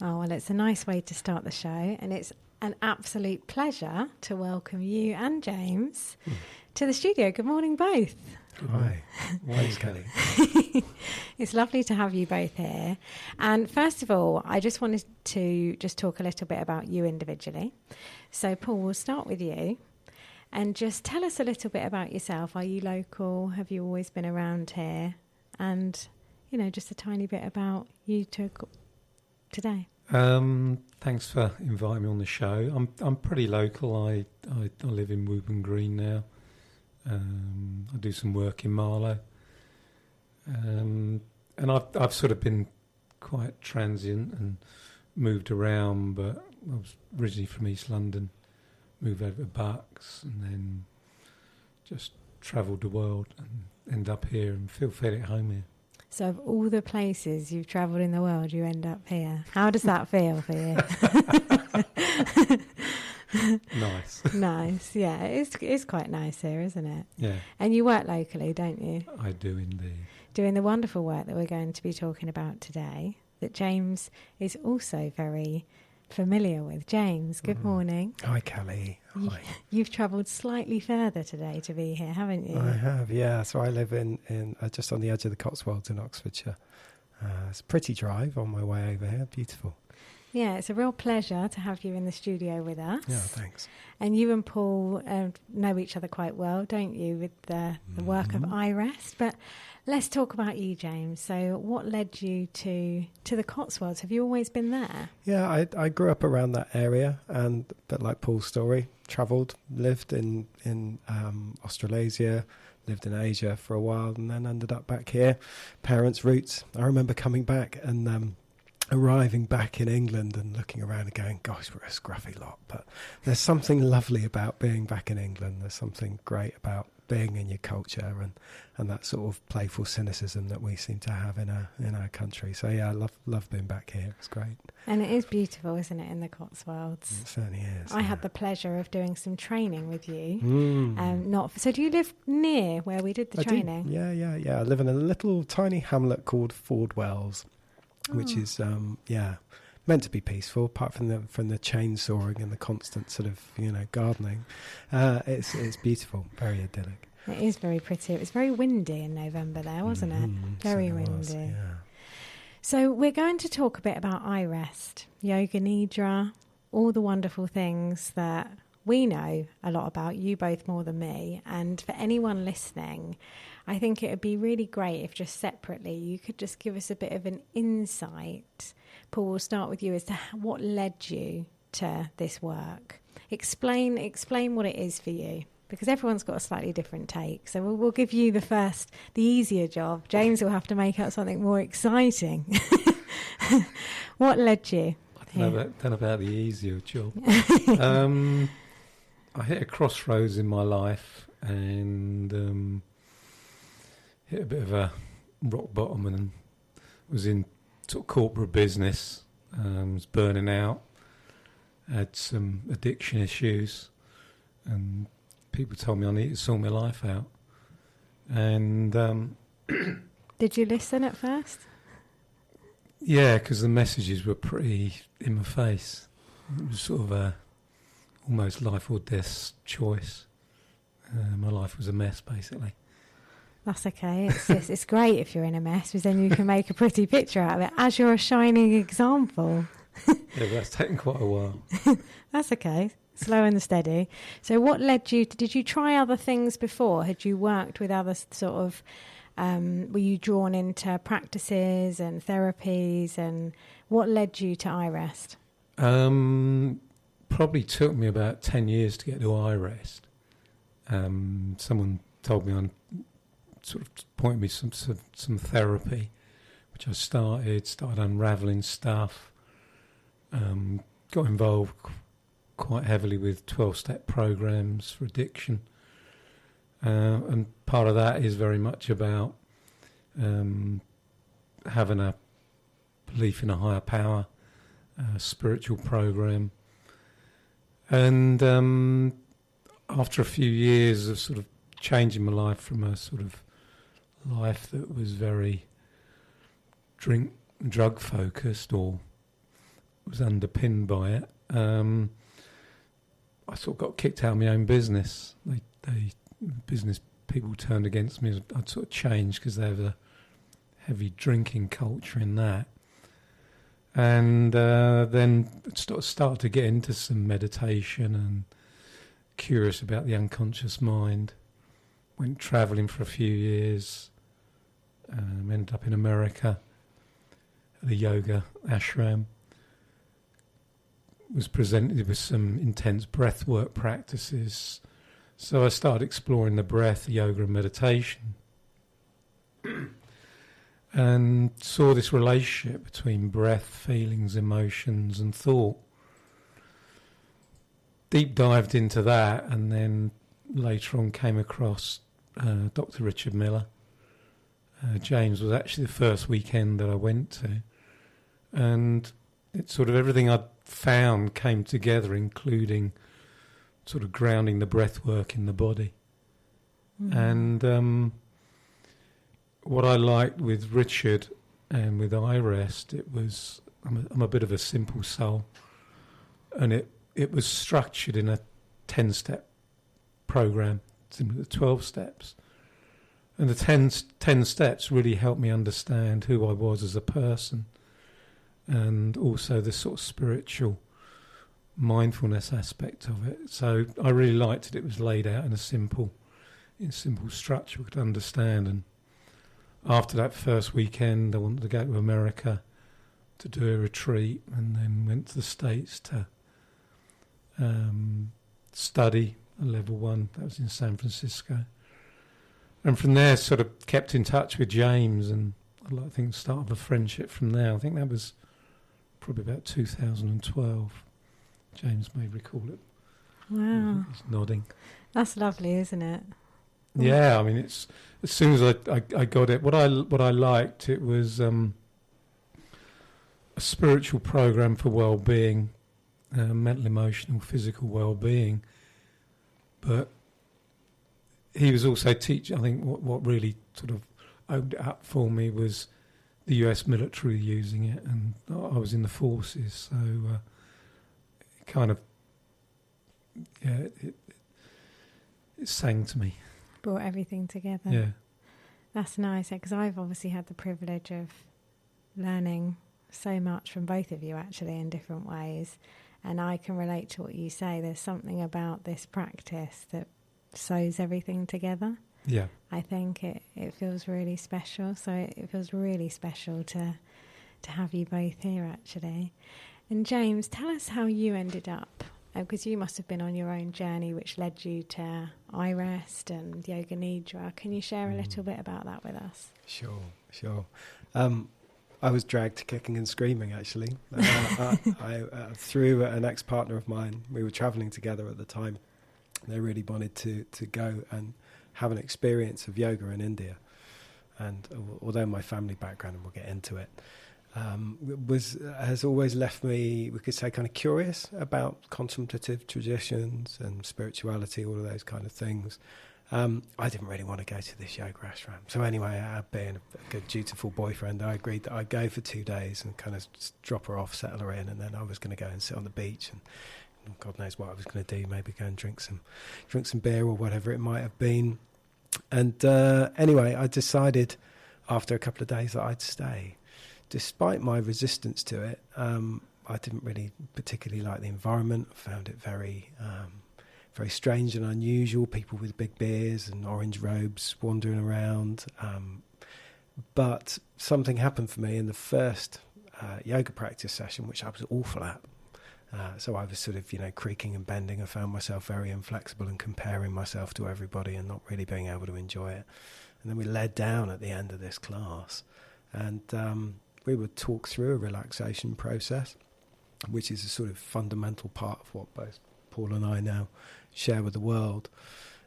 Oh, well, it's a nice way to start the show, and it's an absolute pleasure to welcome you and James to the studio. Good morning, both. Hi. Thanks, Kelly. It's lovely to have you both here. And first of all, I just wanted to just talk a little bit about you individually. So, Paul, we'll start with you. And just tell us a little bit about yourself. Are you local? Have you always been around here? And, you know, just a tiny bit about you two today. Thanks for inviting me on the show. I'm pretty local. I live in Woburn Green now. I do some work in Marlow. And I've sort of been quite transient and moved around, but I was originally from East London, moved over to Bucks, and then just travelled the world and end up here and feel fairly at home here. So of all the places you've travelled in the world, you end up here. How does that feel for you? Nice. Nice, yeah. It's quite nice here, isn't it? Yeah. And you work locally, don't you? I do indeed. Doing the wonderful work that we're going to be talking about today, that James is also very familiar with. James, good morning. Hi, Kelly. Hi. You've travelled slightly further today to be here, haven't you? I have, yeah. So I live in just on the edge of the Cotswolds in Oxfordshire. It's a pretty drive on my way over here. Beautiful. Yeah, it's a real pleasure to have you in the studio with us. Yeah, thanks. And you and Paul know each other quite well, don't you, with the work of iRest? But let's talk about you, James. So what led you to the Cotswolds? Have you always been there? Yeah, I grew up around that area, and a bit like Paul's story, travelled, lived in Australasia, lived in Asia for a while, and then ended up back here. Parents' roots. I remember coming back and arriving back in England and looking around and going, gosh, we're a scruffy lot. But there's something lovely about being back in England. There's something great about being in your culture and that sort of playful cynicism that we seem to have in our country. So yeah, I love being back here. It's great. And it is beautiful, isn't it, in the Cotswolds? It certainly is. I had the pleasure of doing some training with you. So do you live near where we did the training? Yeah. I live in a little tiny hamlet called Ford Wells, which is meant to be peaceful, apart from the chainsawing and the constant sort of gardening. It's beautiful, very idyllic. It is very pretty. It was very windy in November there, wasn't it? Very windy. Was, yeah. So we're going to talk a bit about iRest, Yoga Nidra, all the wonderful things that we know a lot about, you both more than me. And for anyone listening, I think it would be really great if just separately you could just give us a bit of an insight. Paul, we'll start with you as to what led you to this work. Explain what it is for you, because everyone's got a slightly different take. So we'll give you the easier job. James will have to make up something more exciting. What led you? I don't know about the easier job. I hit a crossroads in my life and hit a bit of a rock bottom and was in sort of corporate business, was burning out, had some addiction issues, and people told me I needed to sort my life out. And did you listen at first? Yeah, because the messages were pretty in my face. It was sort of a almost life or death choice. My life was a mess, basically. That's okay. It's great if you're in a mess, because then you can make a pretty picture out of it, as you're a shining example. Yeah, but that's taken quite a while. That's okay. Slow and steady. So what led you did you try other things before? Had you worked with other sort of, were you drawn into practices and therapies, and what led you to iRest? Probably took me about 10 years to get to iRest. Someone told me sort of pointed me some therapy, which I started unravelling stuff, got involved quite heavily with 12-step programs for addiction, and part of that is very much about having a belief in a higher power, a spiritual program. And after a few years of sort of changing my life from a sort of life that was very drug focused or was underpinned by it. I sort of got kicked out of my own business. They business people turned against me. I'd sort of changed because there was a heavy drinking culture in that. And then started to get into some meditation and curious about the unconscious mind. Went travelling for a few years. Ended up in America at a yoga ashram. Was presented with some intense breathwork practices. So I started exploring the breath, yoga and meditation. And saw this relationship between breath, feelings, emotions and thought. Deep dived into that, and then later on came across Dr. Richard Miller. James was actually the first weekend that I went to. And it's sort of everything I'd found came together, including sort of grounding the breath work in the body. And what I liked with Richard and with iRest, it was, I'm a bit of a simple soul, and it was structured in a 10-step program, similar to 12 steps. And the 10 steps really helped me understand who I was as a person, and also the sort of spiritual mindfulness aspect of it. So I really liked it. It was laid out in a simple structure we could understand. And after that first weekend, I wanted to go to America to do a retreat, and then went to the States to study a level 1. That was in San Francisco. And from there, sort of kept in touch with James, and I think the start of a friendship from there. I think that was probably about 2012. James may recall it. Wow. He's nodding. That's lovely, isn't it? Yeah, I mean, it's as soon as I got it, what I liked, it was a spiritual program for well-being, mental, emotional, physical well-being. But he was also teaching, I think what really sort of opened it up for me was the US military using it, and I was in the forces, so it kind of, it sang to me. Brought everything together. Yeah. That's nice, because I've obviously had the privilege of learning so much from both of you, actually, in different ways. And I can relate to what you say. There's something about this practice that sews everything together. Yeah. I think it feels really special. So it feels really special to have you both here, actually. And James, tell us how you ended up, because you must have been on your own journey, which led you to iRest and Yoga Nidra. Can you share a little bit about that with us? Sure. I was dragged kicking and screaming, actually. Through an ex-partner of mine. We were travelling together at the time. They really wanted to go and have an experience of yoga in India. And although my family background, and we'll get into it, has always left me, we could say, kind of curious about contemplative traditions and spirituality, all of those kind of things. I didn't really want to go to this yoga ashram. So anyway, being a good, dutiful boyfriend, I agreed that I'd go for 2 days and kind of drop her off, settle her in, and then I was going to go and sit on the beach, and God knows what I was going to do, maybe go and drink some beer or whatever it might have been. And anyway, I decided after a couple of days that I'd stay. Despite my resistance to it, I didn't really particularly like the environment. I found it very strange and unusual, people with big beards and orange robes wandering around. But something happened for me in the first yoga practice session, which I was awful at. So I was sort of, creaking and bending. I found myself very inflexible and comparing myself to everybody and not really being able to enjoy it. And then we led down at the end of this class, and we would talk through a relaxation process, which is a sort of fundamental part of what both Paul and I now share with the world.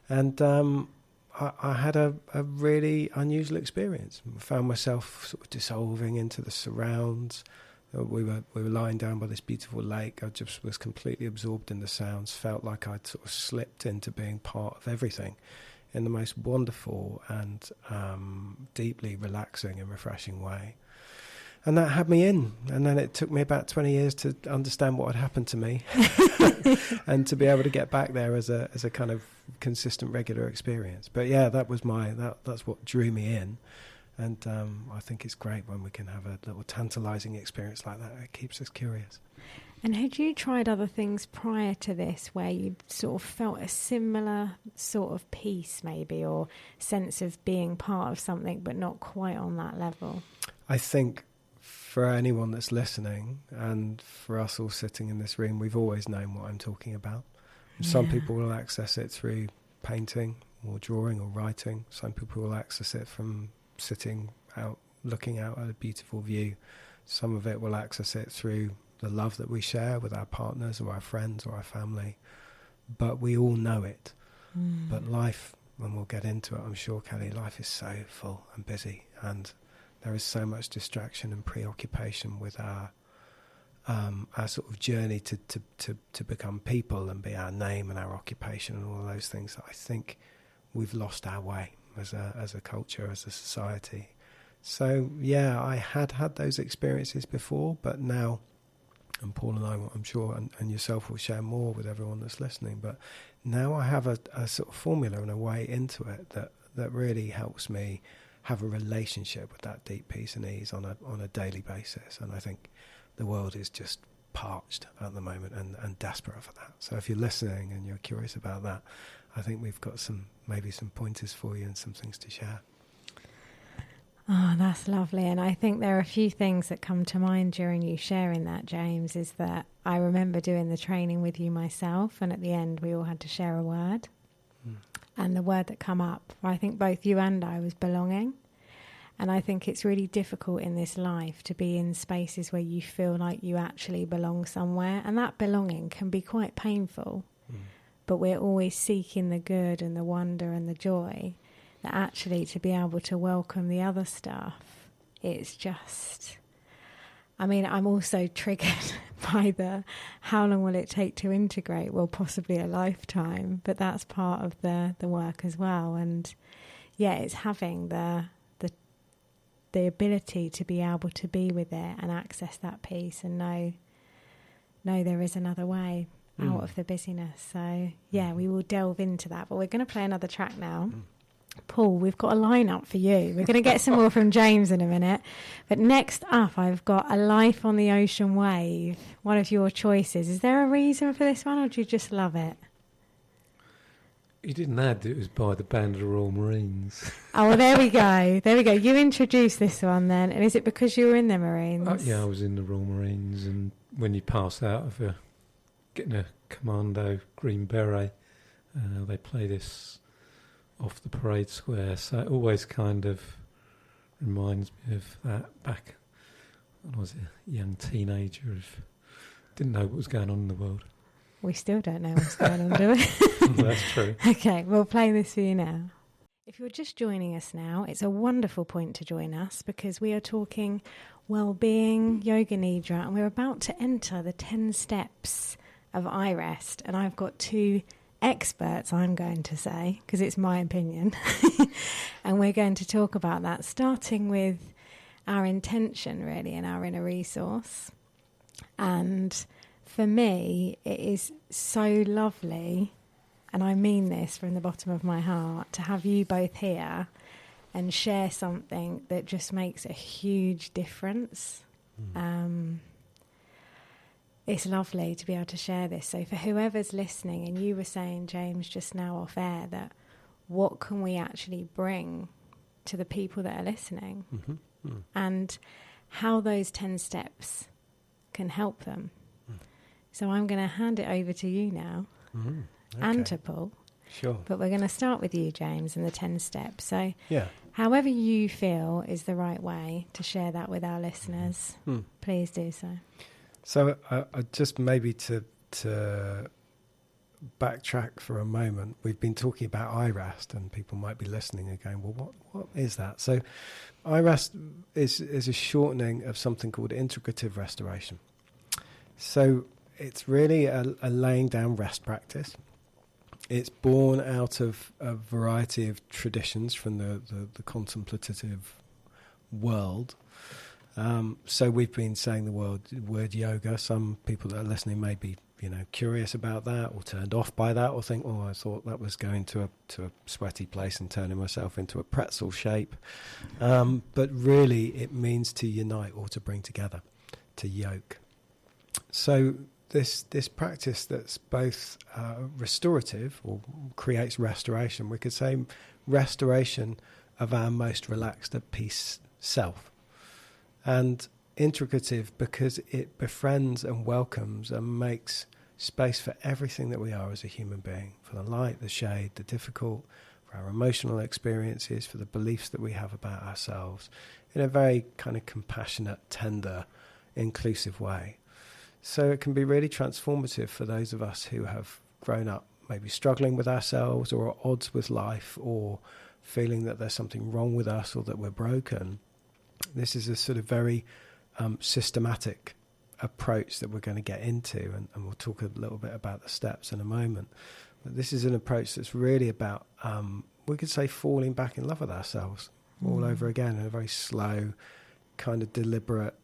And I had a really unusual experience. I found myself sort of dissolving into the surrounds. We were lying down by this beautiful lake. I just was completely absorbed in the sounds, felt like I'd sort of slipped into being part of everything in the most wonderful and deeply relaxing and refreshing way. And that had me in. And then it took me about 20 years to understand what had happened to me and to be able to get back there as a kind of consistent, regular experience. But yeah, that was that's what drew me in. And I think it's great when we can have a little tantalising experience like that. It keeps us curious. And had you tried other things prior to this where you sort of felt a similar sort of peace maybe, or sense of being part of something but not quite on that level? I think for anyone that's listening and for us all sitting in this room, we've always known what I'm talking about. Some people will access it through painting or drawing or writing. Some people will access it from sitting out, looking out at a beautiful view. Some of it will access it through the love that we share with our partners or our friends or our family. But we all know it. But life, and we'll get into it, I'm sure, Kelly, life is so full and busy, and there is so much distraction and preoccupation with our sort of journey to become people and be our name and our occupation and all those things, that I think we've lost our way as a culture, as a society. So yeah, I had those experiences before, but now, and Paul and I, I'm sure, and yourself will share more with everyone that's listening, but now I have a sort of formula and a way into it that really helps me have a relationship with that deep peace and ease on a daily basis. And I think the world is just parched at the moment and desperate for that. So if you're listening and you're curious about that, I think we've got maybe some pointers for you and some things to share. Oh, that's lovely. And I think there are a few things that come to mind during you sharing that, James, is that I remember doing the training with you myself, and at the end we all had to share a word. And the word that come up, I think both you and I, was belonging. And I think it's really difficult in this life to be in spaces where you feel like you actually belong somewhere. And that belonging can be quite painful. But we're always seeking the good and the wonder and the joy. That actually to be able to welcome the other stuff, it's just... I mean, I'm also triggered by the how long will it take to integrate? Well, possibly a lifetime, but that's part of the work as well. And yeah, it's having the ability to be able to be with it and access that peace and know there is another way out of the busyness. So yeah, we will delve into that, but we're going to play another track now. Paul, we've got a lineup for you. We're going to get some more from James in a minute. But next up, I've got A Life on the Ocean Wave, one of your choices. Is there a reason for this one, or do you just love it? You didn't add it was by the Band of the Royal Marines. Oh, well, there we go. There we go. You introduced this one then. And is it because you were in the Marines? Yeah, I was in the Royal Marines. And when you pass out of getting a commando green beret, they play this off the parade square, so it always kind of reminds me of that back when I was a young teenager, didn't know what was going on in the world. We still don't know what's going on, do we? That's true. Okay, we'll play this for you now. If you're just joining us now, it's a wonderful point to join us because we are talking well-being, yoga nidra, and we're about to enter the 10 steps of iRest, and I've got two experts, I'm going to say, because it's my opinion. And we're going to talk about that, starting with our intention, really, and our inner resource. And for me, it is so lovely, and I mean this from the bottom of my heart, to have you both here and share something that just makes a huge difference. It's lovely to be able to share this. So for whoever's listening, and you were saying, James, just now off air, that what can we actually bring to the people that are listening and how those 10 steps can help them. So I'm going to hand it over to you now and to Paul. Sure. But we're going to start with you, James, and the 10 steps. So yeah, however you feel is the right way to share that with our listeners, please do so. So just maybe to backtrack for a moment, we've been talking about iRest, and people might be listening and going, well, what is that? So iRest is a shortening of something called Integrative Restoration. So it's really a laying down rest practice. It's born out of a variety of traditions from the contemplative world. So we've been saying the word yoga. Some people that are listening may be, curious about that, or turned off by that, or think, I thought that was going to a sweaty place and turning myself into a pretzel shape. But really, it means to unite or to bring together, to yoke. So this practice that's both restorative, or creates restoration. We could say restoration of our most relaxed at peace self, and integrative because it befriends and welcomes and makes space for everything that we are as a human being, for the light, the shade, the difficult, for our emotional experiences, for the beliefs that we have about ourselves, in a very kind of compassionate, tender, inclusive way. So it can be really transformative for those of us who have grown up maybe struggling with ourselves, or at odds with life, or feeling that there's something wrong with us, or that we're broken. This is a sort of very systematic approach that we're going to get into, and we'll talk a little bit about the steps in a moment. But this is an approach that's really about, we could say, falling back in love with ourselves all over again in a very slow, kind of deliberate,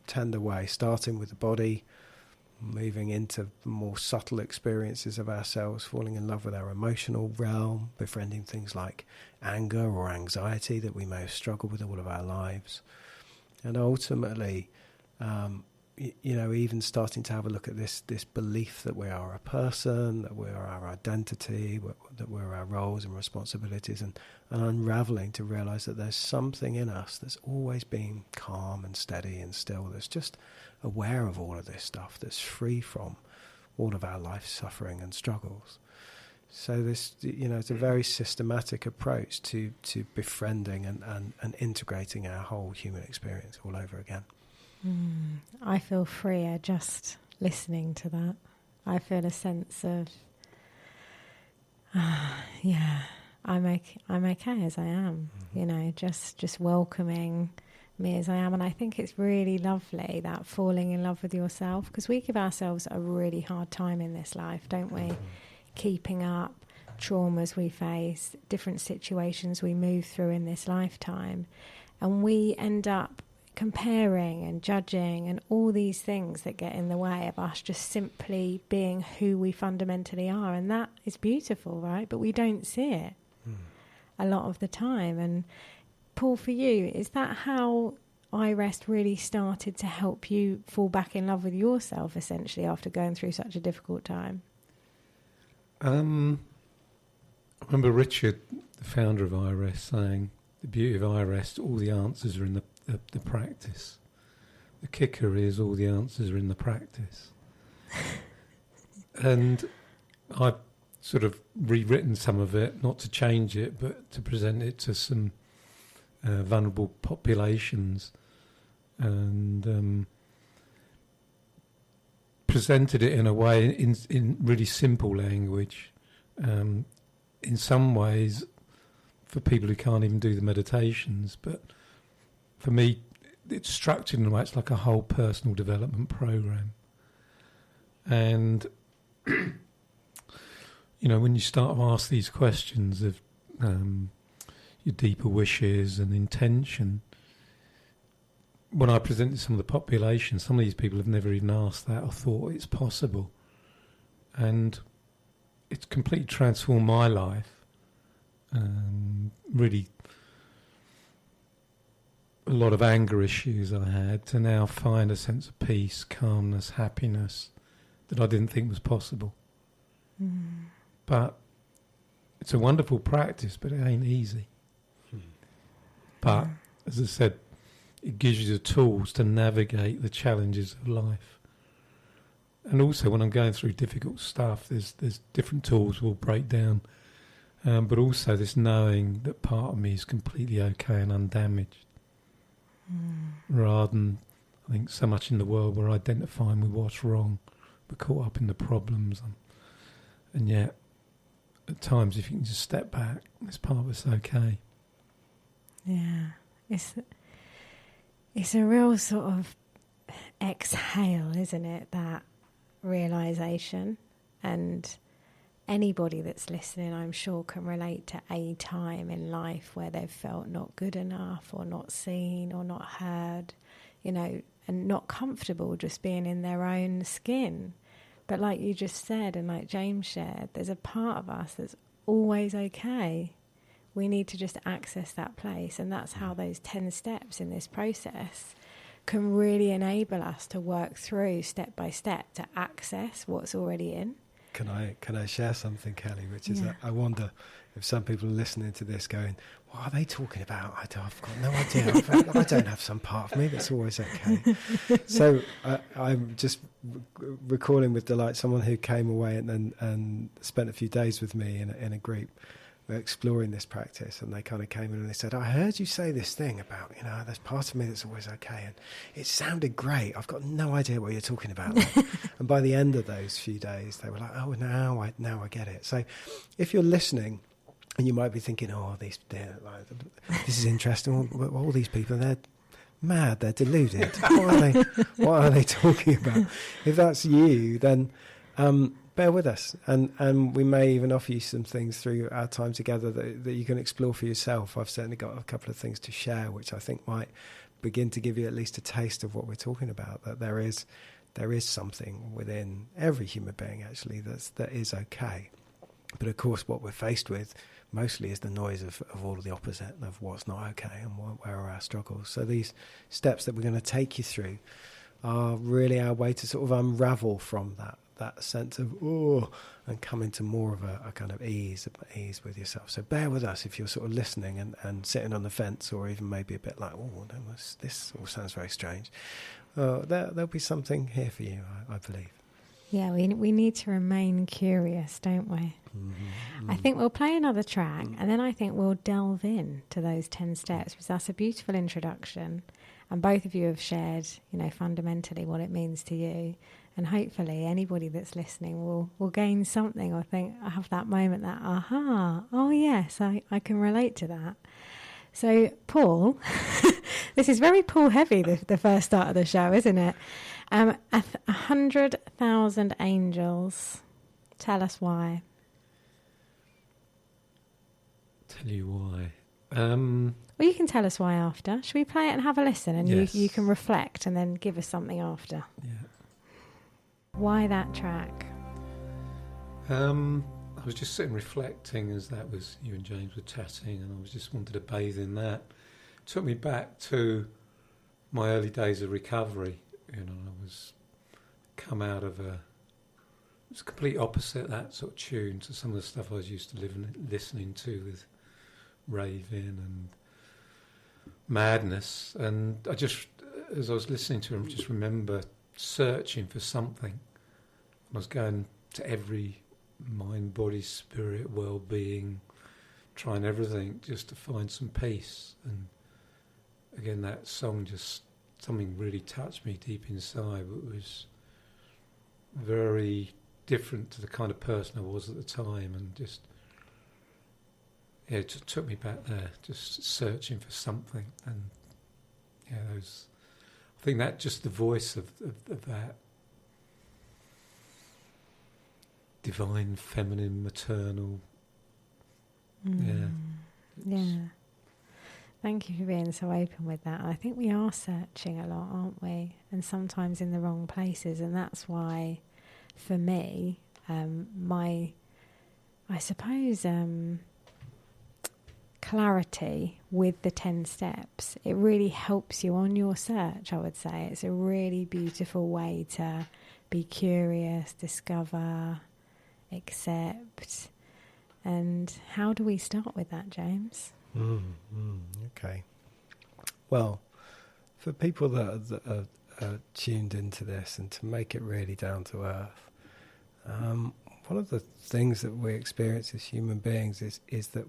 tender way, starting with the body, moving into more subtle experiences of ourselves, falling in love with our emotional realm, befriending things like anger or anxiety that we may have struggled with all of our lives. And ultimately, even starting to have a look at this belief that we are a person, that we are our identity, that we're our roles and responsibilities, and unraveling to realize that there's something in us that's always been calm and steady and still, that's just aware of all of this stuff, that's free from all of our life suffering and struggles. So this, it's a very systematic approach to befriending and integrating our whole human experience all over again. I feel freer just listening to that. I feel a sense of, I'm okay as I am. Just welcoming me as I am. And I think it's really lovely, that falling in love with yourself, because we give ourselves a really hard time in this life, don't we? Keeping up traumas we face, different situations we move through in this lifetime, and we end up comparing and judging and all these things that get in the way of us just simply being who we fundamentally are. And that is beautiful, right? But we don't see it a lot of the time. And Paul, for you, is that how iRest really started to help you fall back in love with yourself, essentially, after going through such a difficult time? I remember Richard, the founder of iRest, saying, the beauty of iRest, all the answers are in the practice. The kicker is all the answers are in the practice. And I've sort of rewritten some of it, not to change it, but to present it to some vulnerable populations, and presented it in a way in really simple language, in some ways for people who can't even do the meditations, but for me it's structured in a way it's like a whole personal development program. And when you start to ask these questions of your deeper wishes and intention, when I presented some of the population, some of these people have never even asked that or thought it's possible. And it's completely transformed my life. Really, a lot of anger issues I had, to now find a sense of peace, calmness, happiness that I didn't think was possible. But it's a wonderful practice, but it ain't easy. But, as I said, it gives you the tools to navigate the challenges of life. And also, when I'm going through difficult stuff, there's different tools will break down. But also this knowing that part of me is completely okay and undamaged. Rather than, I think, so much in the world we're identifying with what's wrong. We're caught up in the problems. And yet, at times, if you can just step back, this part of it's okay. Yeah. It's a real sort of exhale, isn't it, that realisation? And anybody that's listening, I'm sure, can relate to a time in life where they've felt not good enough or not seen or not heard. and not comfortable just being in their own skin. But like you just said, and like James shared, there's a part of us that's always okay. We need to just access that place. And that's how those 10 steps in this process can really enable us to work through step by step to access what's already in. Can I share something, Kelly? Which is, I wonder if some people are listening to this going, what are they talking about? I've got no idea. I don't have some part of me that's always okay. So I'm just recalling with delight someone who came away and spent a few days with me in a group exploring this practice, and they kind of came in and they said, I heard you say this thing about, there's part of me that's always okay, and it sounded great. I've got no idea what you're talking about. And by the end of those few days, they were like, oh, now I get it. So if you're listening, and you might be thinking, this is interesting. All these people, they're mad, they're deluded. What are they talking about? If that's you, then bear with us, and we may even offer you some things through our time together that you can explore for yourself. I've certainly got a couple of things to share, which I think might begin to give you at least a taste of what we're talking about, that there is something within every human being, actually, that is okay. But of course, what we're faced with mostly is the noise of all of the opposite, of what's not okay and where are our struggles. So these steps that we're going to take you through are really our way to sort of unravel from that sense of and come into more of a kind of ease with yourself. So bear with us if you're sort of listening and sitting on the fence, or even maybe a bit like, this all sounds very strange. There'll be something here for you, I believe. Yeah, we need to remain curious, don't we? Mm-hmm. I think we'll play another track, and then I think we'll delve in to those 10 steps, because that's a beautiful introduction. And both of you have shared, fundamentally what it means to you. And hopefully anybody that's listening will gain something, or think, I have that moment that, oh yes, I can relate to that. So, Paul, this is very Paul heavy, the first start of the show, isn't it? 100,000 angels. Tell us why. Tell you why. Well, you can tell us why after. Should we play it and have a listen, and yes. you can reflect and then give us something after? Yeah. Why that track? I was just sitting reflecting as that was you and James were chatting, and I was just wanted to bathe in that. It took me back to my early days of recovery. I was come out of it was complete opposite, that sort of tune, to some of the stuff I was used to listening to with raving and madness. And I just, as I was listening to him, just remember searching for something. I was going to every mind, body, spirit, well-being, trying everything just to find some peace. And again, that song just, something really touched me deep inside. It was very different to the kind of person I was at the time, and just, it just took me back there, just searching for something. And I think that just the voice of that divine, feminine, maternal. Yeah. Thank you for being so open with that. I think we are searching a lot, aren't we? And sometimes in the wrong places. And that's why, for me, clarity with the 10 steps, it really helps you on your search, I would say. It's a really beautiful way to be curious, discover, accept. And how do we start with that, James? Okay. Well, for people that are tuned into this, and to make it really down to earth, one of the things that we experience as human beings is that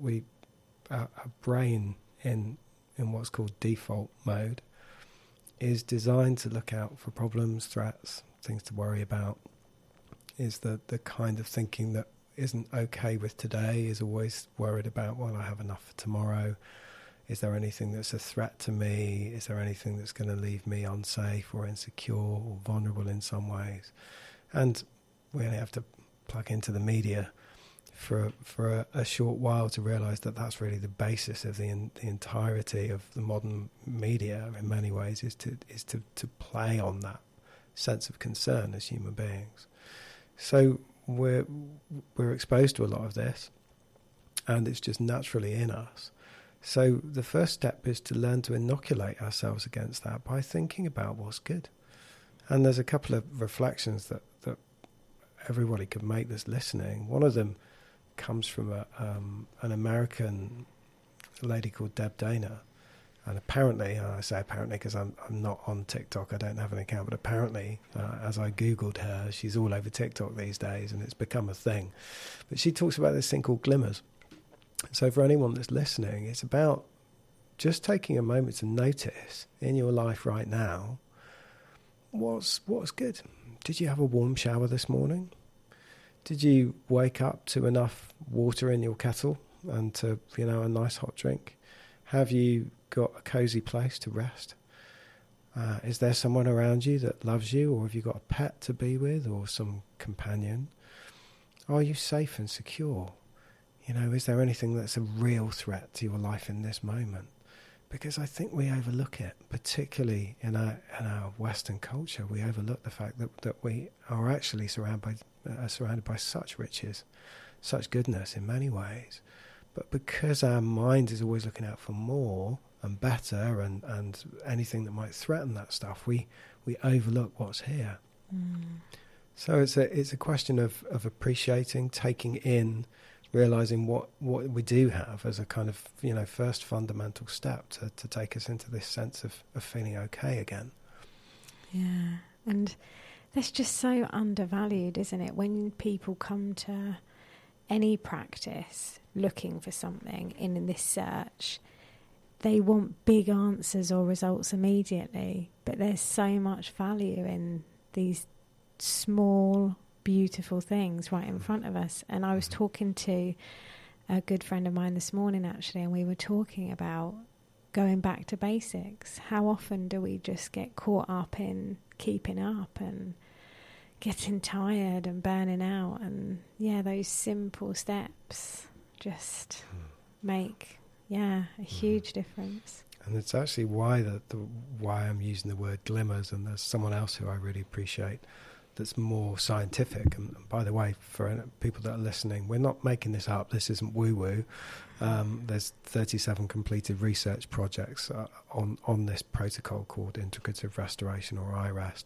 our brain in what's called default mode is designed to look out for problems, threats, things to worry about. Is the kind of thinking that isn't okay with today, is always worried about, will I have enough for tomorrow? Is there anything that's a threat to me? Is there anything that's going to leave me unsafe or insecure or vulnerable in some ways? And we only have to plug into the media for a short while to realise that that's really the basis of the entirety of the modern media in many ways, is to play on that sense of concern as human beings. So we're exposed to a lot of this, and it's just naturally in us. So the first step is to learn to inoculate ourselves against that by thinking about what's good. And there's a couple of reflections that everybody could make that's listening. One of them comes from an American lady called Deb Dana. And apparently, I say apparently because I'm not on TikTok, I don't have an account, but apparently, as I Googled her, she's all over TikTok these days, and it's become a thing. But she talks about this thing called glimmers. So for anyone that's listening, it's about just taking a moment to notice in your life right now, what's good. Did you have a warm shower this morning? Did you wake up to enough water in your kettle and to, a nice hot drink? Have you got a cozy place to rest? Is there someone around you that loves you, or have you got a pet to be with, or some companion? Are you safe and secure? Is there anything that's a real threat to your life in this moment? Because I think we overlook it, particularly in our Western culture. We overlook the fact that we are actually surrounded by such riches, such goodness in many ways. But because our mind is always looking out for more and better and anything that might threaten that stuff, we overlook what's here. So it's a question of appreciating, taking in, realising what we do have as a kind of, first fundamental step to take us into this sense of feeling okay again. Yeah, and that's just so undervalued, isn't it? When people come to any practice looking for something in this search, they want big answers or results immediately, but there's so much value in these small, beautiful things right in front of us. And I was talking to a good friend of mine this morning, actually, and we were talking about going back to basics. How often do we just get caught up in keeping up and getting tired and burning out? And those simple steps just make a huge difference. And it's actually why why I'm using the word glimmers. And there's someone else who I really appreciate that's more scientific. And by the way, for people that are listening, we're not making this up. This isn't woo-woo. There's 37 completed research projects on this protocol called Integrative Restoration, or iRest,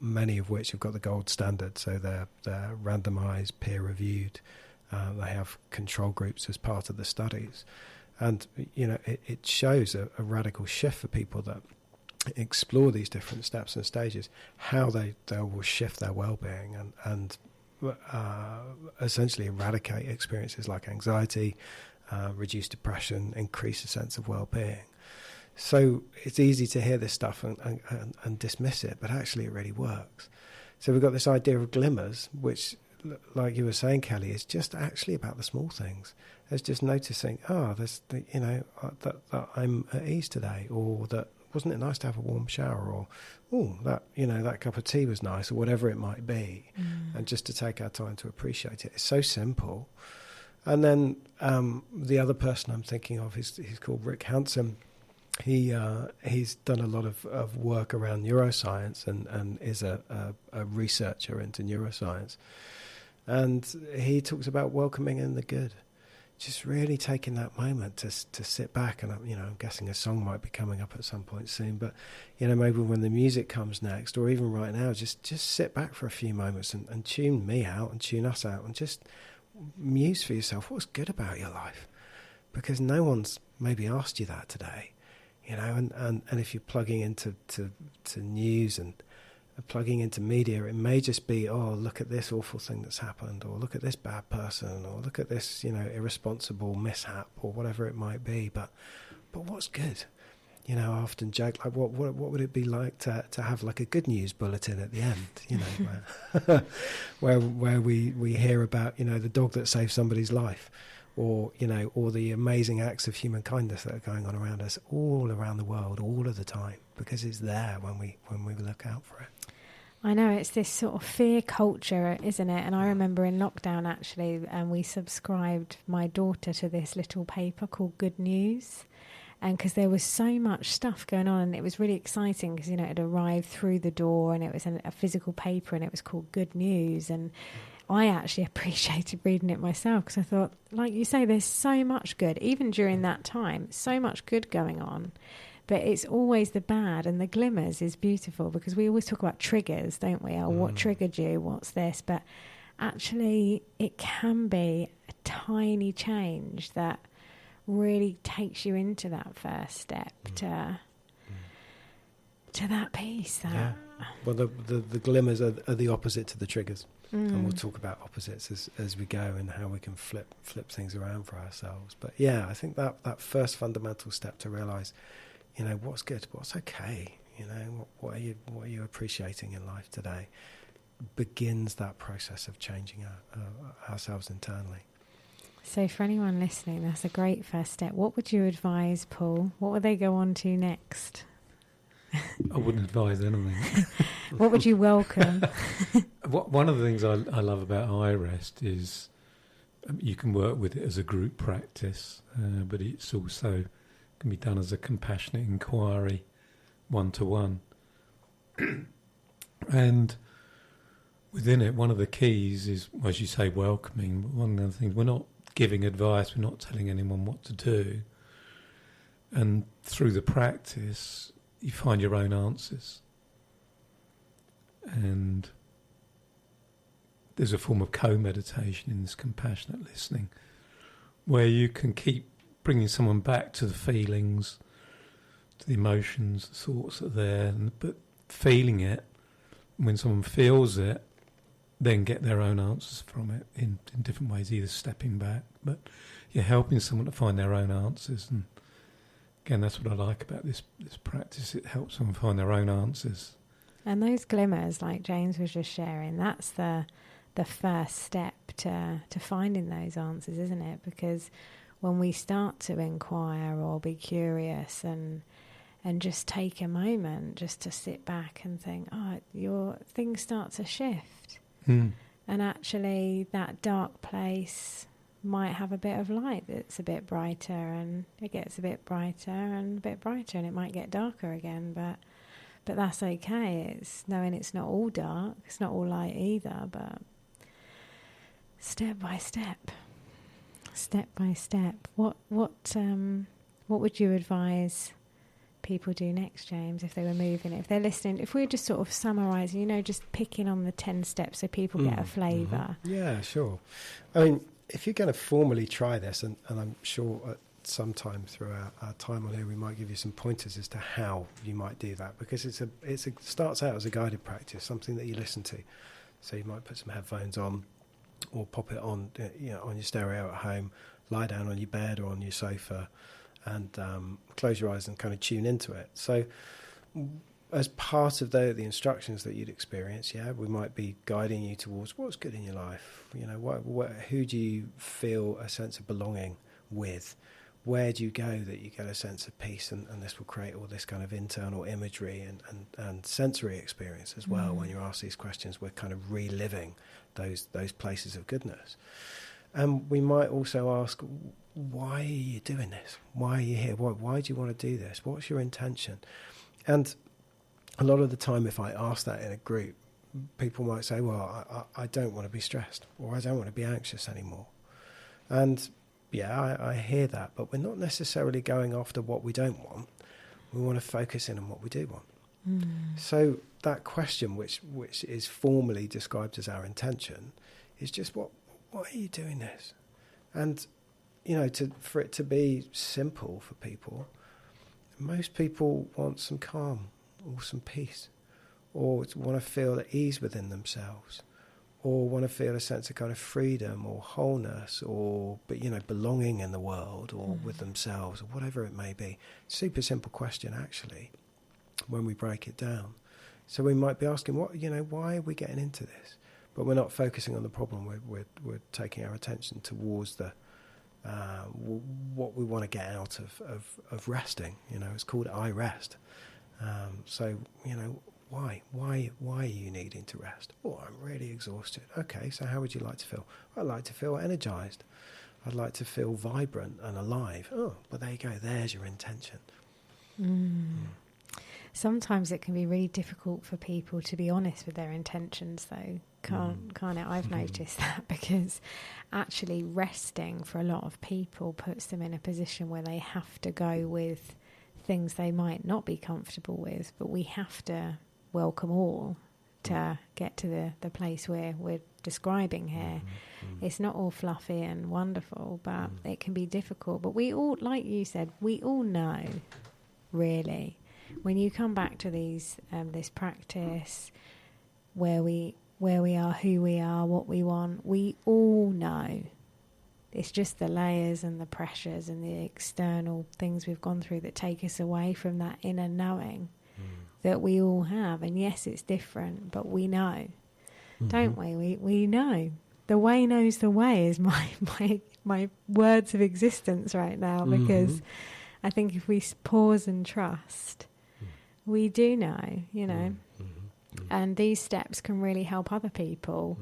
many of which have got the gold standard. So they're randomized, peer-reviewed. They have control groups as part of the studies. And, it shows a radical shift for people that explore these different steps and stages, how they will shift their well-being and essentially eradicate experiences like anxiety, reduce depression, increase a sense of well-being. So it's easy to hear this stuff and dismiss it, but actually it really works. So we've got this idea of glimmers, which, like you were saying, Kelly, is just actually about the small things. It's just noticing, that I'm at ease today, or that wasn't it nice to have a warm shower, or that cup of tea was nice, or whatever it might be, and just to take our time to appreciate it. It's so simple. And then the other person I'm thinking of he's called Rick Hansen. He's done a lot of work around neuroscience and is a researcher into neuroscience, and he talks about welcoming in the good. Just really taking that moment to sit back, and I'm guessing a song might be coming up at some point soon, but maybe when the music comes next, or even right now, just sit back for a few moments and tune me out and tune us out, and just muse for yourself what's good about your life, because no one's maybe asked you that today, and if you're plugging into news and plugging into media, it may just be, oh, look at this awful thing that's happened, or look at this bad person, or look at this, irresponsible mishap, or whatever it might be. But what's good? I often joke, like, what would it be like to have like a good news bulletin at the end, where we hear about, the dog that saved somebody's life, or the amazing acts of human kindness that are going on around us, all around the world, all of the time, because it's there when we look out for it. I know, it's this sort of fear culture, isn't it? And I remember in lockdown, actually, we subscribed my daughter to this little paper called Good News. And because there was so much stuff going on, and it was really exciting because, you know, it arrived through the door and it was a physical paper and it was called Good News. And I actually appreciated reading it myself because I thought, like you say, there's so much good, even during that time, so much good going on. But it's always the bad, and the glimmers is beautiful because we always talk about triggers, don't we? Oh, what triggered you? What's this? But actually, it can be a tiny change that really takes you into that first step to that peace. Well, the glimmers are the opposite to the triggers. And we'll talk about opposites as we go and how we can flip things around for ourselves. But yeah, I think that first fundamental step to realise, you know, what's good, what's okay, you know, what are you appreciating in life today, begins that process of changing ourselves internally. So for anyone listening, that's a great first step. What would you advise, Paul? What would they go on to next? I wouldn't advise anything. What would you welcome? One of the things I love about iRest is you can work with it as a group practice, but it's also can be done as a compassionate inquiry, one-to-one. And within it, one of the keys is, as you say, welcoming. But one of the things, we're not giving advice, we're not telling anyone what to do. And through the practice, you find your own answers. And there's a form of co-meditation in this compassionate listening where you can keep bringing someone back to the feelings, to the emotions, the thoughts that are there, but feeling it. When someone feels it, then get their own answers from it in different ways, either stepping back, but you're helping someone to find their own answers. And again, that's what I like about this practice. It helps someone find their own answers. And those glimmers, like James was just sharing, that's the first step to finding those answers, isn't it? Because when we start to inquire or be curious and just take a moment just to sit back and think, your things start to shift. And actually that dark place might have a bit of light that's a bit brighter, and it gets a bit brighter and a bit brighter, and it might get darker again, but that's okay. It's knowing it's not all dark, it's not all light either, but step by step. What would you advise people do next, James, if they were moving it, if they're listening, if we were just sort of summarising, you know, just picking on the 10 steps so people get a flavour? Yeah, sure. I mean, if you're going to formally try this, and I'm sure at some time through our time on here we might give you some pointers as to how you might do that, because it starts out as a guided practice, something that you listen to. So you might put some headphones on or pop it on, you know, on your stereo at home, lie down on your bed or on your sofa and close your eyes and kind of tune into it. So as part of the instructions that you'd experience, we might be guiding you towards what's good in your life. You know, who do you feel a sense of belonging with? Where do you go that you get a sense of peace? And this will create all this kind of internal imagery and sensory experience as well. When you ask these questions, we're kind of reliving those places of goodness. And we might also ask, why are you doing this? Why are you here? Why do you want to do this? What's your intention? And a lot of the time, if I ask that in a group, people might say, well, I don't want to be stressed, or I don't want to be anxious anymore. And I hear that, but we're not necessarily going after what we don't want. We want to focus in on what we do want. So that question, which is formally described as our intention, is just why are you doing this? And you know, for it to be simple for people, most people want some calm or some peace, or want to feel at ease within themselves, or want to feel a sense of kind of freedom or wholeness, or belonging in the world or with themselves, or whatever it may be. Super simple question, actually, when we break it down. So we might be asking, why are we getting into this? But we're not focusing on the problem. We're taking our attention towards what we want to get out of resting. You know, it's called iRest. So Why are you needing to rest? Oh, I'm really exhausted. Okay, so how would you like to feel? I'd like to feel energized. I'd like to feel vibrant and alive. Oh, well, there you go. There's your intention. Sometimes it can be really difficult for people to be honest with their intentions, though, can't it? I've noticed that, because actually resting for a lot of people puts them in a position where they have to go with things they might not be comfortable with, but we have to welcome all to get to the place where we're describing here. It's not all fluffy and wonderful, but it can be difficult. But we all, like you said, we all know, really, when you come back to these this practice where we are, who we are, what we want, we all know. It's just the layers and the pressures and the external things we've gone through that take us away from that inner knowing that we all have. And yes, it's different, but we know, don't we? We know. The way knows the way is my words of existence right now, because I think if we pause and trust, we do know, you know. And these steps can really help other people,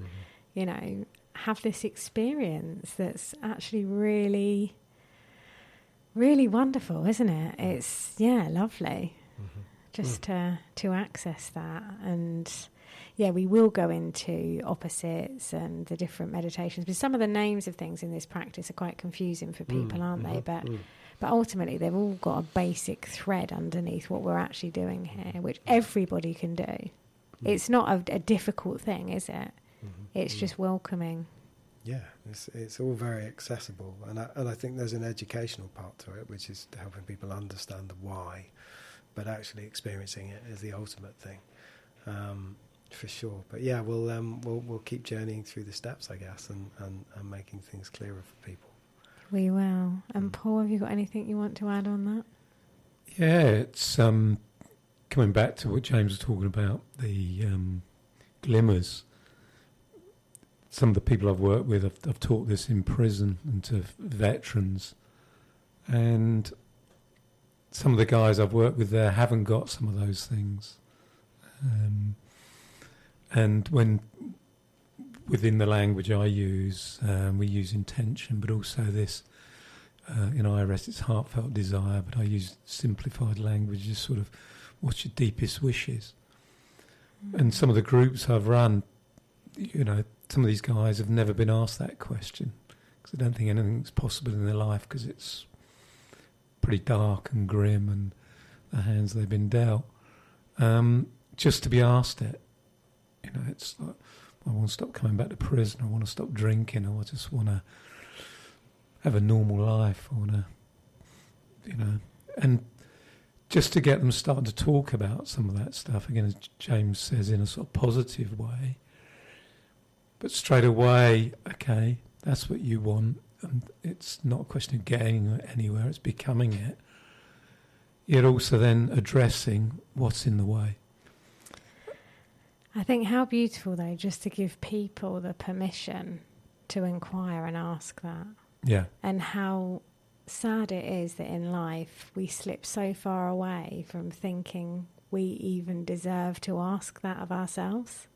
you know, have this experience that's actually really, really wonderful, isn't it? It's, lovely just to access that. And, we will go into opposites and the different meditations. But some of the names of things in this practice are quite confusing for people, aren't they? But ultimately, they've all got a basic thread underneath what we're actually doing here, which everybody can do. It's not a difficult thing, is it? It's just welcoming. Yeah, it's all very accessible, and I think there's an educational part to it, which is helping people understand the why, but actually experiencing it is the ultimate thing, for sure. But yeah, we'll keep journeying through the steps, I guess, and making things clearer for people. We will. And Paul, have you got anything you want to add on that? Yeah, it's coming back to what James was talking about, the glimmers. Some of the people I've worked with, I've taught this in prison and to veterans. And some of the guys I've worked with there haven't got some of those things. And when, within the language I use, we use intention, but also this, in iRest it's heartfelt desire, but I use simplified language, just sort of, what's your deepest wishes? And some of the groups I've run, you know, some of these guys have never been asked that question, because I don't think anything's possible in their life, because it's pretty dark and grim and the hands they've been dealt. Just to be asked it, you know, it's like, I want to stop coming back to prison, I want to stop drinking, or I just want to have a normal life, I want to, you know, and just to get them starting to talk about some of that stuff, again, as James says, in a sort of positive way. But straight away, okay, that's what you want, and it's not a question of getting anywhere, it's becoming it. Yet also then addressing what's in the way. I think how beautiful, though, just to give people the permission to inquire and ask that. Yeah. And how sad it is that in life we slip so far away from thinking we even deserve to ask that of ourselves.